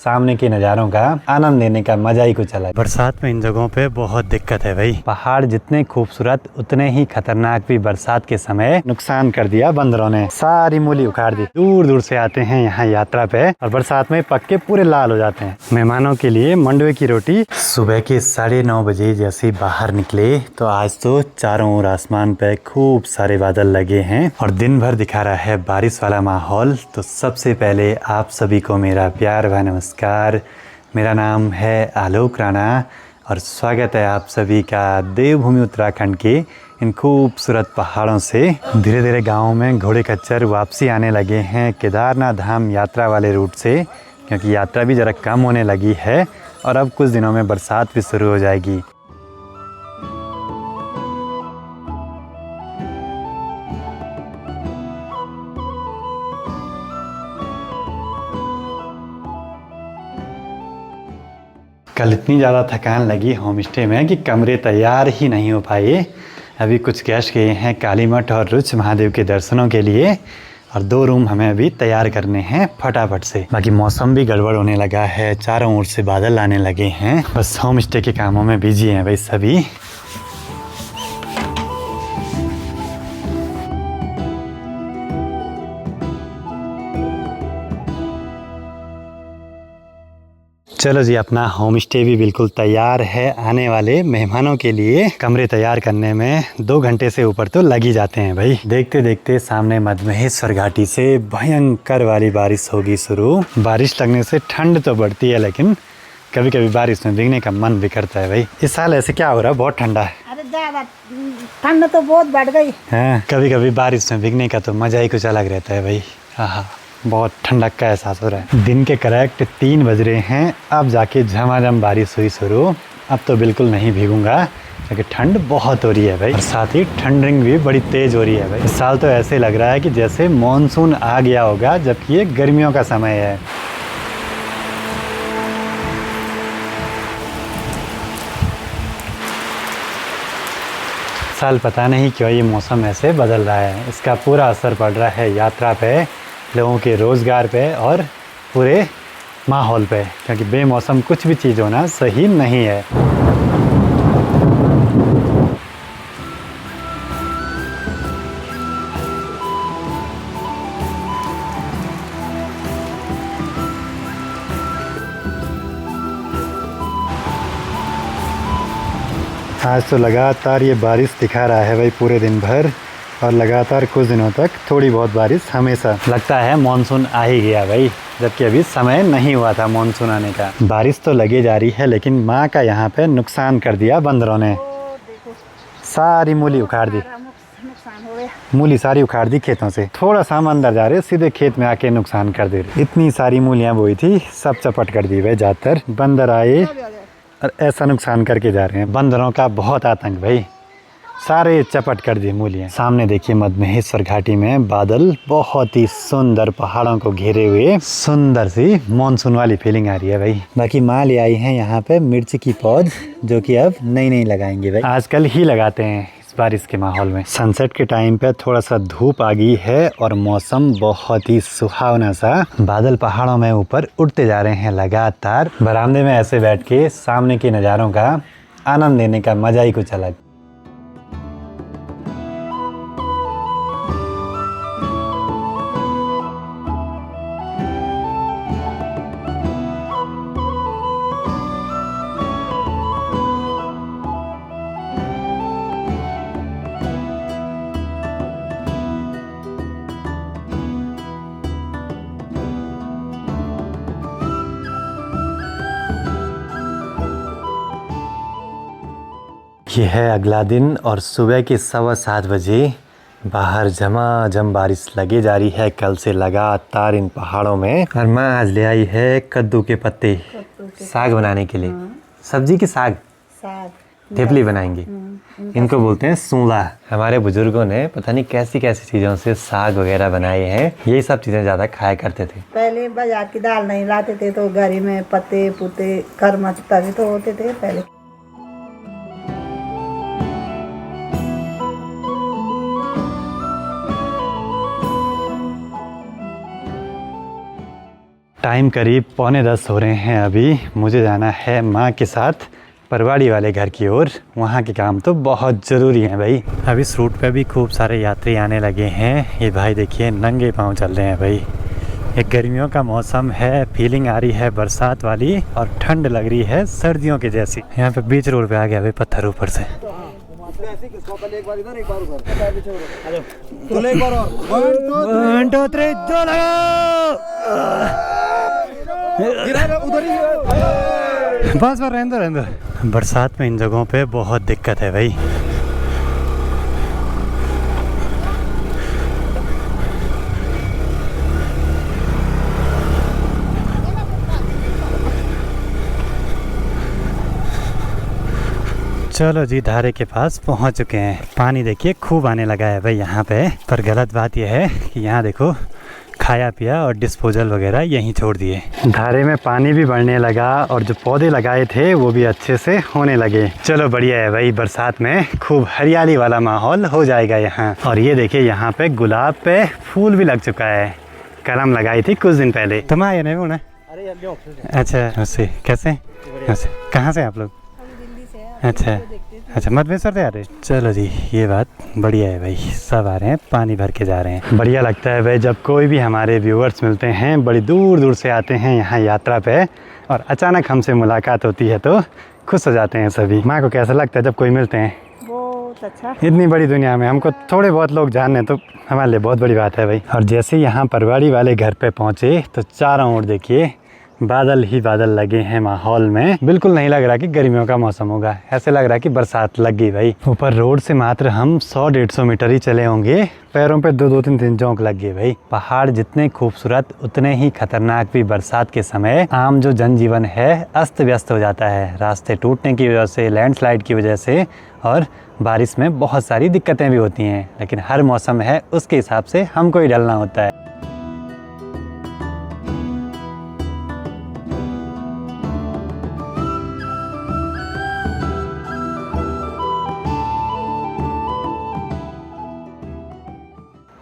सामने के नज़ारों का आनंद लेने का मजा ही कुछ अलग। बरसात में इन जगहों पे बहुत दिक्कत है भाई। पहाड़ जितने खूबसूरत उतने ही खतरनाक भी बरसात के समय नुकसान कर दिया बंदरों ने। सारी मूली उखाड़ दी। दूर दूर से आते हैं यहाँ यात्रा पे और बरसात में पक के पूरे लाल हो जाते हैं। मेहमानों के लिए मंडवे की रोटी। सुबह के 9:30 बजे जैसे बाहर निकले तो आज तो चारों ओर आसमान पे खूब सारे बादल लगे हैं और दिन भर दिखा रहा है बारिश वाला माहौल। तो सबसे पहले आप सभी को मेरा प्यार व नमस्कार। मेरा नाम है आलोक राणा और स्वागत है आप सभी का देवभूमि उत्तराखंड के इन खूबसूरत पहाड़ों से। धीरे धीरे गाँव में घोड़े खच्चर वापसी आने लगे हैं केदारनाथ धाम यात्रा वाले रूट से, क्योंकि यात्रा भी ज़रा कम होने लगी है और अब कुछ दिनों में बरसात भी शुरू हो जाएगी। कल इतनी ज़्यादा थकान लगी होम स्टे में कि कमरे तैयार ही नहीं हो पाए। अभी कुछ गेस्ट गए हैं कालीमठ और रुच महादेव के दर्शनों के लिए और 2 रूम हमें अभी तैयार करने हैं फटाफट से। बाकी मौसम भी गड़बड़ होने लगा है, चारों ओर से बादल आने लगे हैं। बस होम स्टे के कामों में बिजी हैं भाई सभी। चलो जी, अपना होम स्टे भी बिल्कुल तैयार है। आने वाले मेहमानों के लिए कमरे तैयार करने में 2 घंटे से ऊपर तो लग ही जाते हैं भाई। देखते देखते सामने मधमहेश्वर घाटी से भयंकर वाली बारिश होगी शुरू। बारिश लगने से ठंड तो बढ़ती है, लेकिन कभी कभी बारिश में भीगने का मन भी करता है भाई। इस साल ऐसे क्या हो रहा है, बहुत ठंडा है। अरे ज्यादा ठंड तो बहुत बढ़ गई है। कभी कभी बारिश में भीगने का तो मजा ही कुछ अलग रहता है भाई। हाँ, बहुत ठंडक का एहसास हो रहा है। दिन के करेक्ट 3 बज रहे हैं, अब जाके झमाझम बारिश हुई शुरू। अब तो बिल्कुल नहीं भीगूंगा क्योंकि ठंड बहुत हो रही है भाई और साथ ही ठंडिंग भी बड़ी तेज हो रही है भाई। इस साल तो ऐसे लग रहा है कि जैसे मॉनसून आ गया होगा, जबकि ये गर्मियों का समय है। साल पता नहीं क्यों ये मौसम ऐसे बदल रहा है। इसका पूरा असर पड़ रहा है यात्रा पे, लोगों के रोज़गार पे और पूरे माहौल पे, क्योंकि बेमौसम कुछ भी चीज़ होना सही नहीं है। आज तो लगातार ये बारिश दिखा रहा है भाई पूरे दिन भर और लगातार कुछ दिनों तक थोड़ी बहुत बारिश हमेशा। लगता है मानसून आ ही गया भाई, जबकि अभी समय नहीं हुआ था मानसून आने का। बारिश तो लगी जा रही है, लेकिन माँ का यहाँ पे नुकसान कर दिया बंदरों ने। सारी मूली उखाड़ दी। मूली सारी उखाड़ दी खेतों से। थोड़ा सा हम अंदर जा रहे, सीधे खेत में आके नुकसान कर दे रहे। इतनी सारी मूलियाँ बोई थी, सब चपट कर दी भाई। ज़्यादातर बंदर आए और ऐसा नुकसान करके जा रहे हैं। बंदरों का बहुत आतंक भाई, सारे चपट कर दिए मूलियाँ। सामने देखिए मधमहेश्वर घाटी में बादल बहुत ही सुंदर पहाड़ों को घेरे हुए, सुंदर सी मॉनसून वाली फीलिंग आ रही है भाई। बाकी माँ ले आई हैं यहाँ पे मिर्च की पौध, जो कि अब नई लगाएंगे भाई। आजकल ही लगाते हैं इस बारिश के माहौल में। सनसेट के टाइम पे थोड़ा सा धूप आ गई है और मौसम बहुत ही सुहावना सा। बादल पहाड़ों में ऊपर उड़ते जा रहे हैं लगातार। बरामदे में ऐसे बैठ के सामने के नज़ारों का आनंद लेने का मजा ही कुछ अलग। ये है अगला दिन और सुबह के 7:15 बजे बाहर झमाझम बारिश लगी जा रही है कल से लगातार इन पहाड़ों में। और माँ आज ले आई है कद्दू के पत्ते साग बनाने के लिए। सब्जी की साग थेपली बनाएंगे। इनको बोलते हैं सूला। हमारे बुजुर्गों ने पता नहीं कैसी कैसी चीज़ों से साग वगैरह बनाए हैं। यही सब चीज़ें ज़्यादा खाया करते थे। पहले बाजार की दाल नहीं लाते थे तो घर में पत्ते पुते खरमच तभी तो होते थे पहले। टाइम करीब 9:45 हो रहे हैं अभी। मुझे जाना है माँ के साथ परवाड़ी वाले घर की ओर। वहाँ के काम तो बहुत ज़रूरी हैं भाई। अब इस रूट पे भी खूब सारे यात्री आने लगे हैं। ये भाई देखिए नंगे पाँव चल रहे हैं भाई। एक गर्मियों का मौसम है, फीलिंग आ रही है बरसात वाली और ठंड लग रही है सर्दियों के जैसी। यहाँ पे बीच रोड पे आ गया भाई पत्थर ऊपर से। वन टू थ्री जो बस रहने दो। बरसात में इन जगहों पे बहुत दिक्कत है भाई। चलो जी धारे के पास पहुंच चुके हैं। पानी देखिए खूब आने लगा है भाई यहाँ पे। पर गलत बात यह है कि यहाँ देखो खाया पिया और डिस्पोजल वगैरह यहीं छोड़ दिए। धारे में पानी भी बढ़ने लगा और जो पौधे लगाए थे वो भी अच्छे से होने लगे। चलो बढ़िया है भाई, बरसात में खूब हरियाली वाला माहौल हो जाएगा यहाँ। और ये देखिए यहाँ पे गुलाब पे फूल भी लग चुका है। कलम लगाई थी कुछ दिन पहले। तुम आए नहीं वो ना? अच्छा उससे कैसे कहाँ से आप लोग? अच्छा मधवेश्वर से आ रहे। चलो जी ये बात बढ़िया है भाई, सब आ रहे हैं पानी भर के जा रहे हैं। बढ़िया लगता है भाई जब कोई भी हमारे व्यूअर्स मिलते हैं, बड़ी दूर दूर से आते हैं यहाँ यात्रा पे और अचानक हमसे मुलाकात होती है तो खुश हो जाते हैं सभी। माँ को कैसा लगता है जब कोई मिलते हैं? बहुत अच्छा। इतनी बड़ी दुनिया में हमको थोड़े बहुत लोग जानने तो हमारे लिए बहुत बड़ी बात है भाई। और जैसे यहाँ परवाड़ी वाले घर पे पहुँचे तो चारों ओर देखिए बादल ही बादल लगे हैं माहौल में। बिल्कुल नहीं लग रहा कि गर्मियों का मौसम होगा, ऐसे लग रहा कि बरसात लग गई भाई। ऊपर रोड से मात्र हम 100-150 मीटर ही चले होंगे, पैरों पे 2-3 जोंक लग गए भाई। पहाड़ जितने खूबसूरत उतने ही खतरनाक भी। बरसात के समय आम जो जनजीवन है अस्त व्यस्त हो जाता है, रास्ते टूटने की वजह से, लैंडस्लाइड की वजह से, और बारिश में बहुत सारी दिक्कतें भी होती हैं। लेकिन हर मौसम है उसके हिसाब से हमको ही ढलना होता है।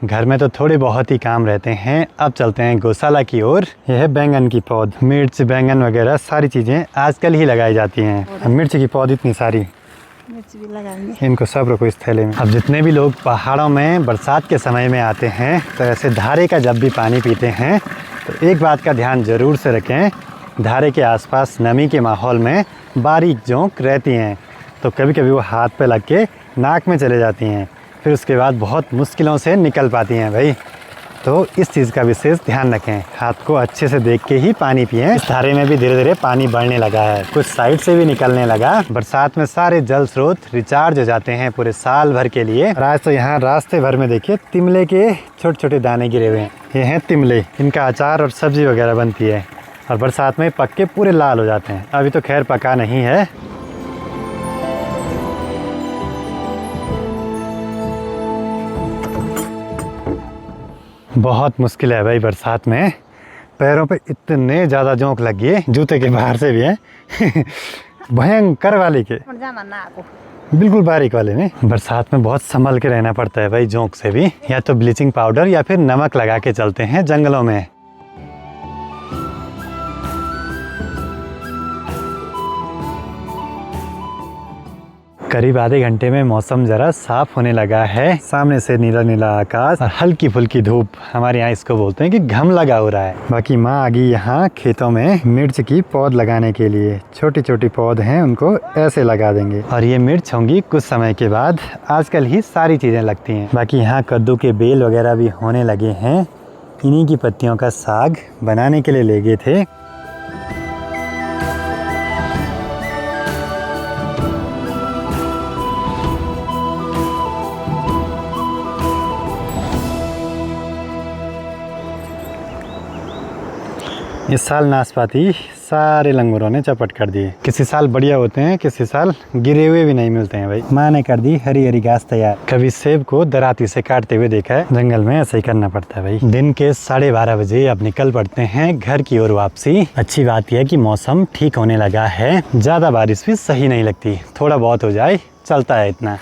घर में तो थोड़े बहुत ही काम रहते हैं। अब चलते हैं गौशाला की ओर। यह है बैंगन की पौध, मिर्च बैंगन वगैरह सारी चीज़ें आजकल ही लगाई जाती हैं। मिर्च की पौध इतनी सारी, मिर्च भी लगाएंगे। इनको सब रखो इस थैले में। अब जितने भी लोग पहाड़ों में बरसात के समय में आते हैं तो ऐसे धारे का जब भी पानी पीते हैं तो एक बात का ध्यान ज़रूर से रखें, धारे के आसपास नमी के माहौल में बारीक जोंक रहती हैं तो कभी कभी वो हाथ पे लग के नाक में चले जाती हैं, फिर उसके बाद बहुत मुश्किलों से निकल पाती हैं भाई। तो इस चीज़ का विशेष ध्यान रखें, हाथ को अच्छे से देख के ही पानी पिएं। इस धारे में भी धीरे धीरे पानी बढ़ने लगा है, कुछ साइड से भी निकलने लगा। बरसात में सारे जल स्रोत रिचार्ज हो जाते हैं पूरे साल भर के लिए। और आज तो यहाँ रास्ते भर में देखिए तिमले के छोटे छोटे दाने गिरे हुए हैं। ये हैं तिमले, इनका अचार और सब्जी वगैरह बनती है और बरसात में पक के पूरे लाल हो जाते हैं। अभी तो खैर पका नहीं है। बहुत मुश्किल है भाई बरसात में, पैरों पे इतने ज़्यादा जोंक लग गए, जूते के बाहर से भी हैं भयंकर वाले के, बिल्कुल बारीक वाले ने। बरसात में बहुत संभल के रहना पड़ता है भाई जोंक से भी। या तो ब्लीचिंग पाउडर या फिर नमक लगा के चलते हैं जंगलों में। करीब आधे घंटे में मौसम ज़रा साफ होने लगा है। सामने से नीला नीला आकाश और हल्की फुल्की धूप, हमारे यहाँ इसको बोलते हैं कि घम लगा हो रहा है। बाकी माँ आ गई यहाँ खेतों में मिर्च की पौध लगाने के लिए। छोटी छोटी पौध हैं, उनको ऐसे लगा देंगे और ये मिर्च होंगी कुछ समय के बाद। आजकल ही सारी चीज़ें लगती हैं। बाकी यहाँ कद्दू के बेल वगैरह भी होने लगे हैं। इन्हीं की पत्तियों का साग बनाने के लिए ले गए थे। इस साल नाशपाती सारे लंगूरों ने चपट कर दिए। किसी साल बढ़िया होते हैं, किसी साल गिरे हुए भी नहीं मिलते हैं भाई। माँ ने कर दी हरी हरी घास तैयार। कभी सेब को दराती से काटते हुए देखा है, जंगल में ऐसे ही करना पड़ता है भाई। दिन के 12:30 बजे अब निकल पड़ते हैं घर की ओर वापसी। अच्छी बात यह है कि मौसम ठीक होने लगा है, ज़्यादा बारिश भी सही नहीं लगती, थोड़ा बहुत हो जाए चलता है इतना।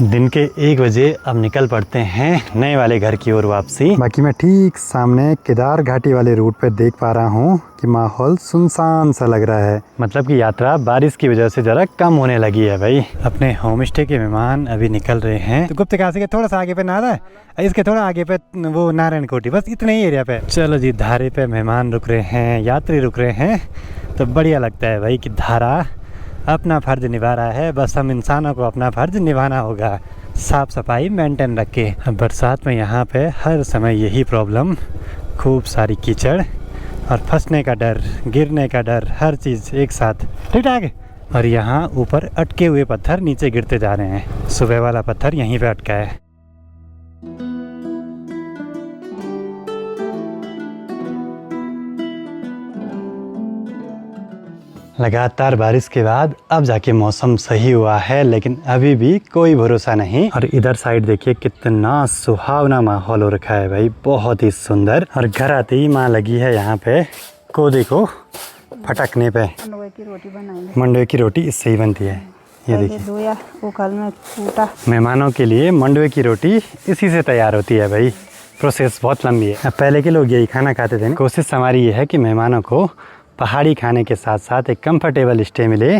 दिन के 1 बजे अब निकल पड़ते हैं नए वाले घर की ओर वापसी। बाकी मैं ठीक सामने केदार घाटी वाले रूट पे देख पा रहा हूँ कि माहौल सुनसान सा लग रहा है, मतलब कि यात्रा बारिश की वजह से जरा कम होने लगी है भाई। अपने होम स्टे के मेहमान अभी निकल रहे हैं। तो गुप्त काशी के थोड़ा सा आगे पे नारा है, इसके थोड़ा आगे पे वो नारायण कोटी, बस इतने ही एरिया पे। चलो जी, धारे पे मेहमान रुक रहे हैं, यात्री रुक रहे हैं, तो बढ़िया लगता है भाई कि धारा अपना फ़र्ज निभा रहा है। बस हम इंसानों को अपना फ़र्ज निभाना होगा, साफ़ सफाई मेंटेन रख के। अब बरसात में यहाँ पे हर समय यही प्रॉब्लम, खूब सारी कीचड़ और फंसने का डर, गिरने का डर, हर चीज़ एक साथ ठीक ठाक। और यहाँ ऊपर अटके हुए पत्थर नीचे गिरते जा रहे हैं। सुबह वाला पत्थर यहीं पे अटका है। लगातार बारिश के बाद अब जाके मौसम सही हुआ है, लेकिन अभी भी कोई भरोसा नहीं। और इधर साइड देखिए कितना सुहावना माहौल हो रखा है भाई, बहुत ही सुंदर। और घर आते ही माँ लगी है यहाँ पे कोदे को फटकने पे। मंडवे की रोटी बनाएंगे। मंडवे की रोटी इससे ही बनती है, ये देखिए। धोया, कुकर में कूटा। मेहमानों के लिए मंडवे की रोटी इसी से तैयार होती है भाई, प्रोसेस बहुत लंबी है। अब पहले के लोग यही खाना खाते थे। कोशिश हमारी ये है कि मेहमानों को पहाड़ी खाने के साथ साथ एक कंफर्टेबल स्टे मिले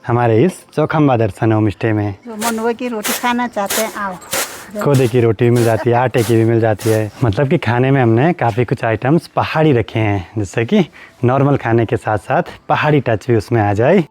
हमारे इस चौखंबा दर्शन होम स्टे में। जो मंडवे की रोटी खाना चाहते हैं आओ। कोदे की रोटी भी मिल जाती है, आटे की भी मिल जाती है। मतलब कि खाने में हमने काफ़ी कुछ आइटम्स पहाड़ी रखे हैं, जिससे कि नॉर्मल खाने के साथ साथ पहाड़ी टच भी उसमें आ जाए।